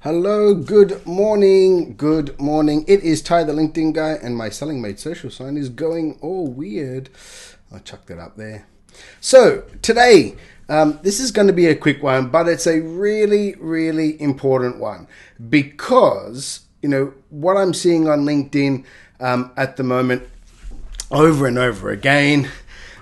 Hello, good morning, good morning. It is Ty the LinkedIn guy, and my Selling Made social sign is going all weird. I'll chuck that up there. So today, this is going to be a quick one, but it's a really, really important one because, what I'm seeing on LinkedIn at the moment over and over again,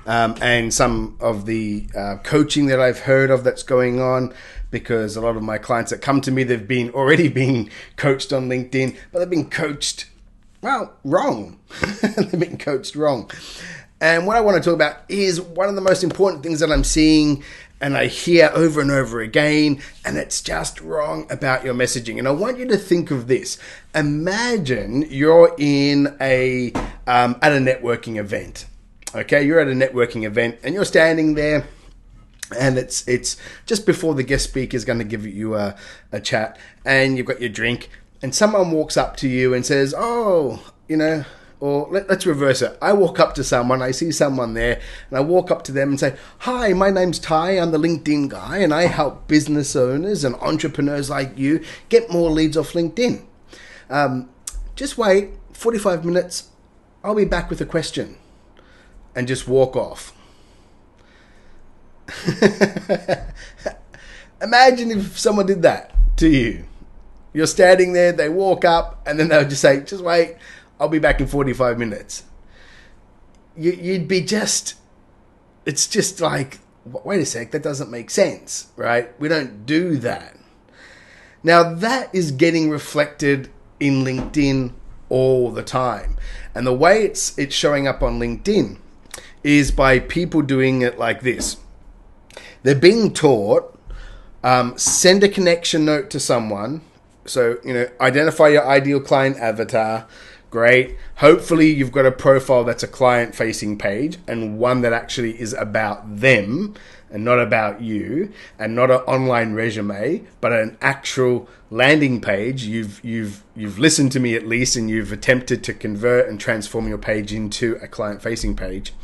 and some of the coaching that I've heard of that's going on, because a lot of my clients that come to me, they've already been coached on LinkedIn, but they've been coached, wrong. They've been coached wrong. And what I want to talk about is one of the most important things that I'm seeing and I hear over and over again, and it's just wrong about your messaging. And I want you to think of this. Imagine you're in at a networking event. Okay, you're at a networking event and you're standing there, and it's just before the guest speaker is going to give you a chat, and you've got your drink, and someone walks up to you and says, or let's reverse it. I walk up to someone, I see someone there, and I walk up to them and say, "Hi, my name's Ty, I'm the LinkedIn guy, and I help business owners and entrepreneurs like you get more leads off LinkedIn. Just wait 45 minutes, I'll be back with a question," and just walk off. Imagine if someone did that to you. You're standing there, they walk up, and then they'll just say, "Just wait, I'll be back in 45 minutes. You'd be it's just like, wait a sec, that doesn't make sense, right? We don't do that. Now that is getting reflected in LinkedIn all the time. And the way it's showing up on LinkedIn is by people doing it like this. They're being taught, send a connection note to someone. So, identify your ideal client avatar. Great. Hopefully you've got a profile that's a client-facing page and one that actually is about them and not about you, and not an online resume, but an actual landing page. You've listened to me at least, and you've attempted to convert and transform your page into a client-facing page.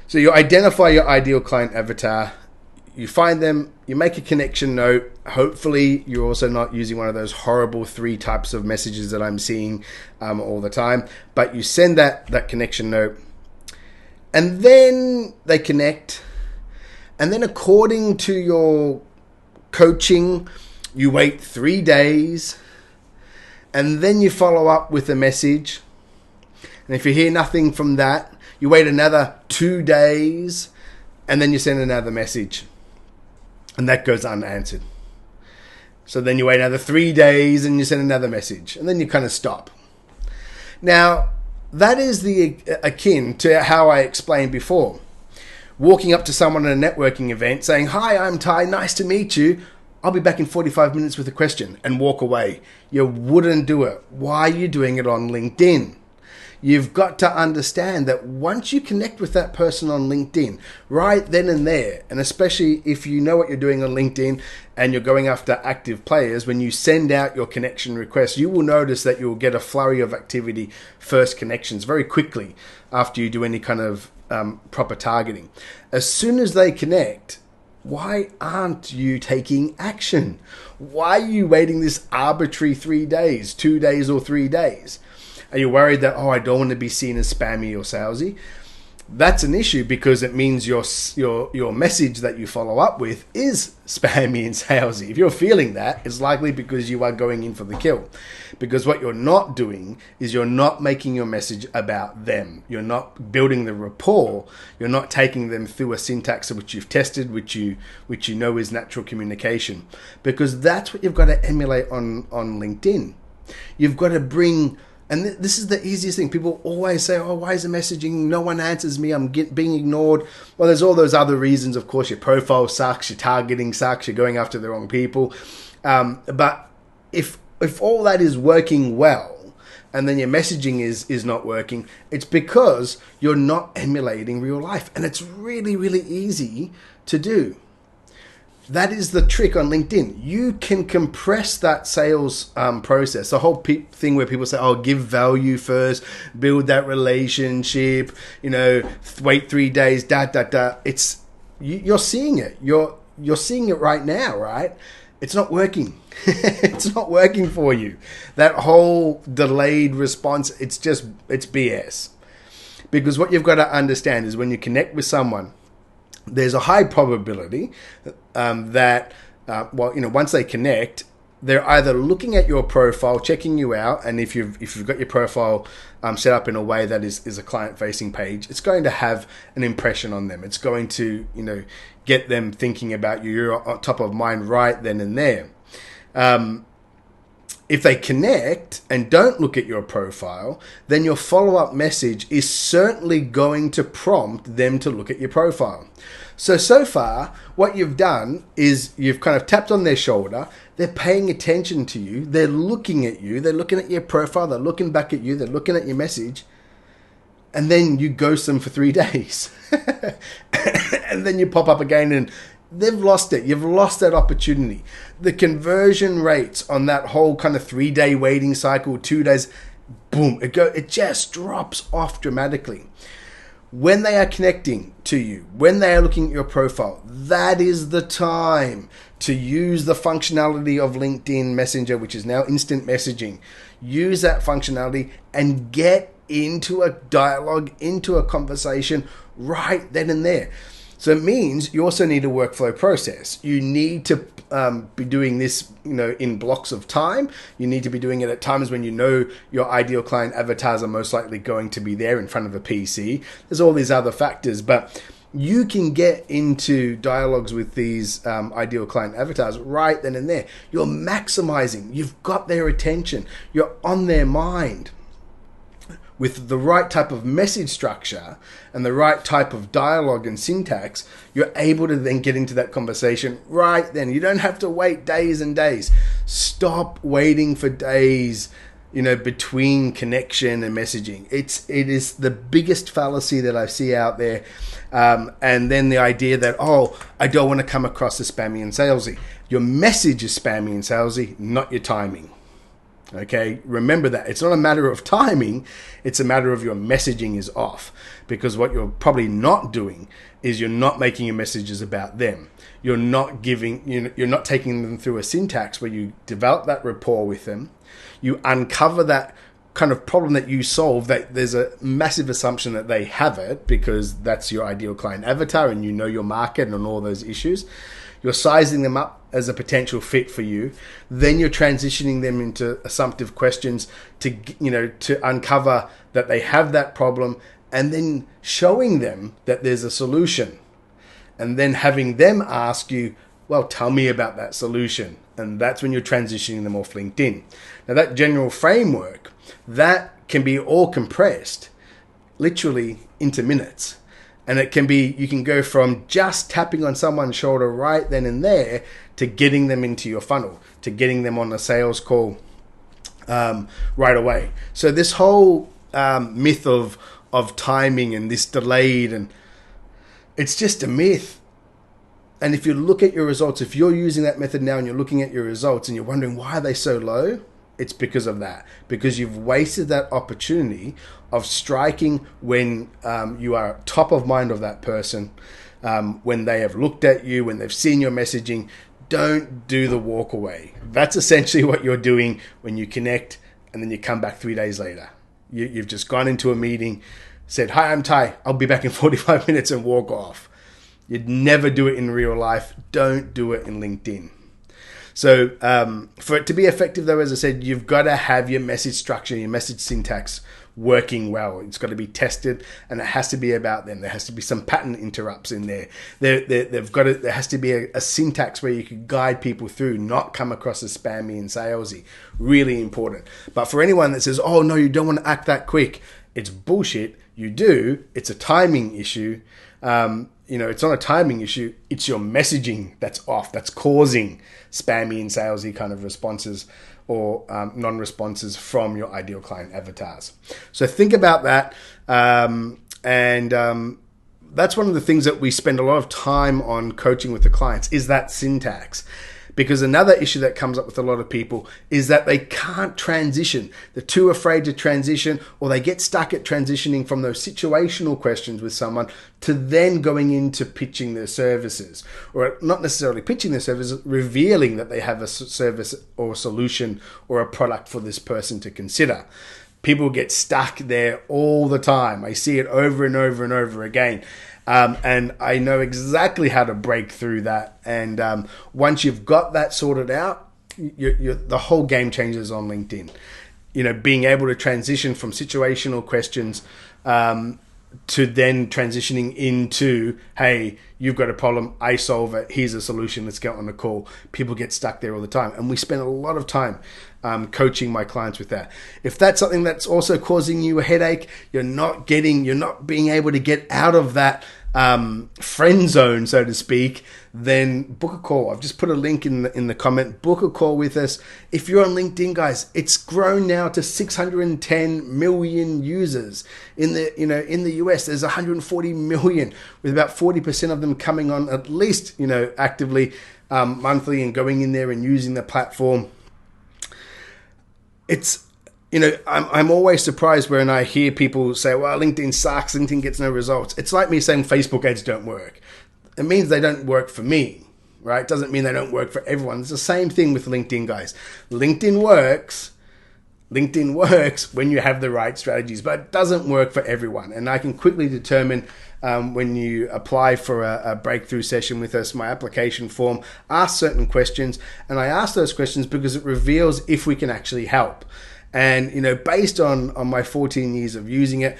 So you identify your ideal client avatar. You find them, you make a connection note. Hopefully you're also not using one of those horrible 3 types of messages that I'm seeing all the time. But you send that connection note, and then they connect. And then according to your coaching, you wait 3 days, and then you follow up with a message. And if you hear nothing from that, you wait another 2 days, and then you send another message. And that goes unanswered. So then you wait another 3 days and you send another message. And then you kind of stop. Now, that is akin to how I explained before. Walking up to someone at a networking event saying, "Hi, I'm Ty, nice to meet you. I'll be back in 45 minutes with a question," and walk away. You wouldn't do it. Why are you doing it on LinkedIn? You've got to understand that once you connect with that person on LinkedIn, right then and there, and especially if you know what you're doing on LinkedIn and you're going after active players, when you send out your connection request, you will notice that you'll get a flurry of activity, first connections, very quickly after you do any kind of proper targeting. As soon as they connect, why aren't you taking action? Why are you waiting this arbitrary 3 days, 2 days or 3 days? Are you worried that, I don't want to be seen as spammy or salesy? That's an issue, because it means your message that you follow up with is spammy and salesy. If you're feeling that, it's likely because you are going in for the kill. Because what you're not doing is you're not making your message about them. You're not building the rapport. You're not taking them through a syntax which you've tested, which you know is natural communication. Because that's what you've got to emulate on LinkedIn. You've got to bring... And this is the easiest thing. People always say, why is the messaging? No one answers me. I'm being ignored. Well, there's all those other reasons. Of course, your profile sucks. Your targeting sucks. You're going after the wrong people. But if all that is working well, and then your messaging is not working, it's because you're not emulating real life. And it's really, really easy to do. That is the trick on LinkedIn. You can compress that sales process. The whole thing where people say, give value first, build that relationship, wait 3 days, You're seeing it. You're seeing it right now, right? it's not working. It's not working for you. That whole delayed response, it's BS. Because what you've got to understand is when you connect with someone, there's a high probability that, once they connect, they're either looking at your profile, checking you out, and if you've got your profile set up in a way that is a client-facing page, it's going to have an impression on them. It's going to, get them thinking about you. You're on top of mind right then and there. If they connect and don't look at your profile, then your follow-up message is certainly going to prompt them to look at your profile. So far, what you've done is you've kind of tapped on their shoulder. They're paying attention to you. They're looking at you. They're looking at your profile. They're looking back at you. They're looking at your message. And then you ghost them for 3 days. And then you pop up again and they've lost it. You've lost that opportunity. The conversion rates on that whole kind of 3-day waiting cycle, 2 days, boom, it just drops off dramatically. When they are connecting to you, when they are looking at your profile, that is the time to use the functionality of LinkedIn Messenger, which is now instant messaging. Use that functionality and get into a dialogue, into a conversation right then and there. So it means you also need a workflow process. You need to be doing this, in blocks of time. You need to be doing it at times when your ideal client avatars are most likely going to be there in front of a PC. There's all these other factors, but you can get into dialogues with these ideal client avatars right then and there. You're maximizing. You've got their attention. You're on their mind. With the right type of message structure and the right type of dialogue and syntax, you're able to then get into that conversation right then. You don't have to wait days and days. Stop waiting for days, between connection and messaging. It is the biggest fallacy that I see out there. And then the idea that, I don't want to come across as spammy and salesy. Your message is spammy and salesy, not your timing. Okay, remember that. It's not a matter of timing, it's a matter of your messaging is off. Because what you're probably not doing is you're not making your messages about them. You're not taking them through a syntax where you develop that rapport with them. You uncover that kind of problem that you solve, that there's a massive assumption that they have it because that's your ideal client avatar and your market and all those issues. You're sizing them up as a potential fit for you. Then you're transitioning them into assumptive questions to uncover that they have that problem, and then showing them that there's a solution. And then having them ask you, well, tell me about that solution. And that's when you're transitioning them off LinkedIn. Now that general framework, that can be all compressed literally into minutes. And you can go from just tapping on someone's shoulder right then and there to getting them into your funnel, to getting them on a sales call right away. So this whole myth of timing and this delayed, and it's just a myth. And if you look at your results, if you're using that method now and you're looking at your results and you're wondering why are they so low, it's because of that. Because you've wasted that opportunity of striking when you are top of mind of that person, when they have looked at you, when they've seen your messaging. Don't do the walk away. That's essentially what you're doing when you connect and then you come back 3 days later. You've just gone into a meeting, said, "Hi, I'm Ty. I'll be back in 45 minutes," and walk off. You'd never do it in real life. Don't do it in LinkedIn. So for it to be effective, though, as I said, you've got to have your message structure, your message syntax working well. It's got to be tested, and it has to be about them. There has to be some pattern interrupts in there. There has to be a syntax where you can guide people through, not come across as spammy and salesy. Really important. But for anyone that says, "Oh no, you don't want to act that quick," it's bullshit. You do. It's a timing issue. It's not a timing issue. It's your messaging that's off, that's causing spammy and salesy kind of responses or non-responses from your ideal client avatars. So think about that. That's one of the things that we spend a lot of time on coaching with the clients is that syntax. Because another issue that comes up with a lot of people is that they can't transition. They're too afraid to transition, or they get stuck at transitioning from those situational questions with someone to then going into pitching their services, or not necessarily pitching their services, revealing that they have a service or a solution or a product for this person to consider. People get stuck there all the time. I see it over and over and over again. And I know exactly how to break through that. And once you've got that sorted out, the whole game changes on LinkedIn. Being able to transition from situational questions to then transitioning into, hey, you've got a problem, I solve it, here's a solution, let's get on the call. People get stuck there all the time. And we spend a lot of time coaching my clients with that. If that's something that's also causing you a headache, you're not being able to get out of that friend zone, so to speak, then book a call. I've just put a link in the comment. Book a call with us. If you're on LinkedIn, guys, it's grown now to 610 million users. In the US, there's 140 million, with about 40% of them coming on at least, actively monthly and going in there and using the platform. It's, I'm always surprised when I hear people say, well, LinkedIn sucks, LinkedIn gets no results. It's like me saying Facebook ads don't work. It means they don't work for me, right? It doesn't mean they don't work for everyone. It's the same thing with LinkedIn, guys. LinkedIn works when you have the right strategies, but it doesn't work for everyone. And I can quickly determine when you apply for a breakthrough session with us, my application form asks certain questions, and I ask those questions because it reveals if we can actually help. And, based on my 14 years of using it,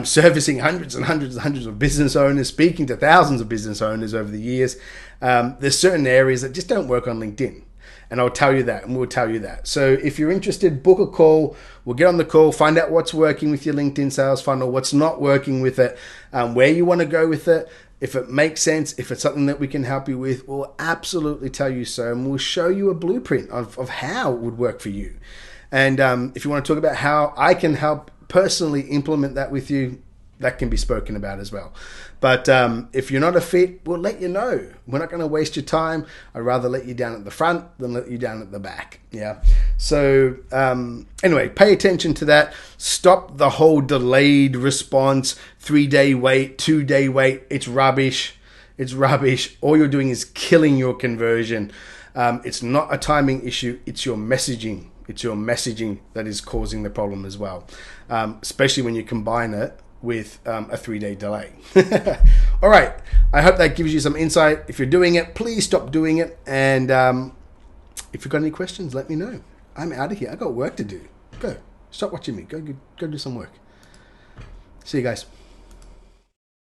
servicing hundreds and hundreds and hundreds of business owners, speaking to thousands of business owners over the years, there's certain areas that just don't work on LinkedIn. And I'll tell you that, and we'll tell you that. So if you're interested, book a call. We'll get on the call, find out what's working with your LinkedIn sales funnel, what's not working with it, where you want to go with it. If it makes sense, if it's something that we can help you with, we'll absolutely tell you so. And we'll show you a blueprint of how it would work for you. And if you want to talk about how I can help personally implement that with you, that can be spoken about as well. But if you're not a fit, we'll let you know. We're not going to waste your time. I'd rather let you down at the front than let you down at the back. Yeah. So anyway, pay attention to that. Stop the whole delayed response, 3-day wait, 2-day wait. It's rubbish. It's rubbish. All you're doing is killing your conversion. It's not a timing issue. It's your messaging. It's your messaging that is causing the problem as well, especially when you combine it with a 3-day delay. All right. I hope that gives you some insight. If you're doing it, please stop doing it. And if you've got any questions, let me know. I'm out of here. I got work to do. Go. Stop watching me. Go do some work. See you guys.